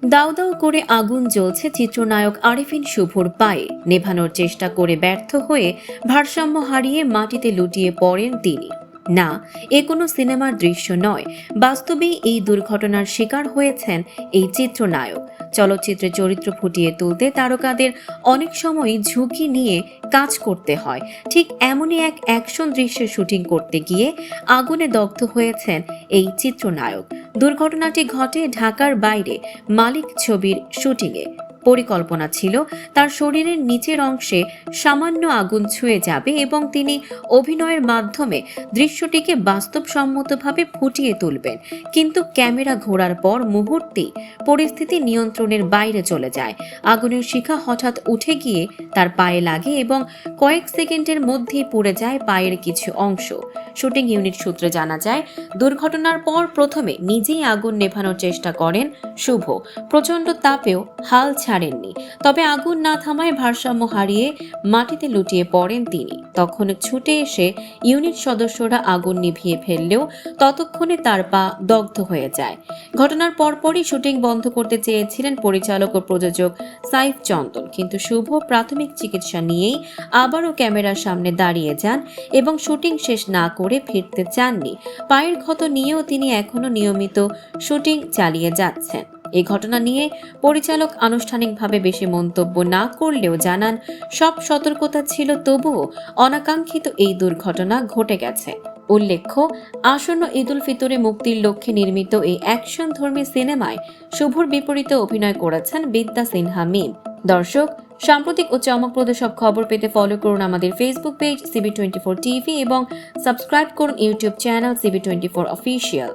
দাউ দাউ করে আগুন জ্বলছে চিত্রনায়ক আরিফিন শুভর পায়ে। নেভানোর চেষ্টা করে ব্যর্থ হয়ে ভারসাম্য হারিয়ে মাটিতে লুটিয়ে পড়েন তিনি। না, এ কোনো সিনেমার দৃশ্য নয়, বাস্তবেই এই দুর্ঘটনার শিকার হয়েছেন এই চিত্রনায়ক। চলচ্চিত্রে চরিত্র ফুটিয়ে তুলতে তারকাদের অনেক সময়ই ঝুঁকি নিয়ে কাজ করতে হয়। ঠিক এমনই এক অ্যাকশন দৃশ্যের শুটিং করতে গিয়ে আগুনে দগ্ধ হয়েছেন এই চিত্রনায়ক। দুর্ঘটনাটি ঘটে ঢাকার বাইরে মালিক ছবির শুটিংয়ে। পরিকল্পনা ছিল তার শরীরের নিচের অংশে সামান্য আগুন ছুঁয়ে যাবে এবং তিনি অভিনয়ের মাধ্যমে দৃশ্যটিকে বাস্তবসম্মতভাবে ফুটিয়ে তুলবেন। কিন্তু ক্যামেরা ঘোরার পর মুহূর্তেই পরিস্থিতি নিয়ন্ত্রণের বাইরে চলে যায়। আগুনের শিখা হঠাৎ উঠে গিয়ে তার পায়ে লাগে এবং কয়েক সেকেন্ডের মধ্যেই পুড়ে যায় পায়ের কিছু অংশ। শুটিং ইউনিট সূত্রে জানা যায়, দুর্ঘটনার পর প্রথমে নিজেই আগুন নেভানোর চেষ্টা করেন শুভ। প্রচণ্ড তাপেও হাল ছাড়েননি। তবে আগুন না থামায় ভারসাম্য হারিয়ে মাটিতে লুটিয়ে পড়েন তিনি। তখন ছুটে এসে ইউনিট সদস্যরা আগুন নিভিয়ে ফেললেও ততক্ষণে তার পা দগ্ধ হয়ে যায়। ঘটনার পরপরই শুটিং বন্ধ করতে চেয়েছিলেন পরিচালক ও প্রযোজক সাইফ চন্দন, কিন্তু শুভ প্রাথমিক চিকিৎসা নিয়েই আবারও ক্যামেরার সামনে দাঁড়িয়ে যান এবং শুটিং শেষ না করে ফিরতে চাননি। পায়ের ক্ষত নিয়েও তিনি এখনো নিয়মিত শুটিং চালিয়ে যাচ্ছেন। এই ঘটনা নিয়ে পরিচালক আনুষ্ঠানিকভাবে বেশি মন্তব্য না করলেও জানান, সব সতর্কতা ছিল, তবুও অনাকাঙ্ক্ষিত এই দুর্ঘটনা ঘটে গেছে। উল্লেখ্য, আসন্ন ঈদুল ফিতরে মুক্তির লক্ষ্যে নির্মিত এই অ্যাকশনধর্মী সিনেমায় শুভর বিপরীতে অভিনয় করেছেন বিদ্যা সিনহা মিম। দর্শক, সাম্প্রতিক ও চমকপ্রদ সব খবর পেতে ফলো করুন আমাদের ফেসবুক পেজ CB24 TV এবং সাবস্ক্রাইব করুন ইউটিউব চ্যানেল CB24 অফিসিয়াল।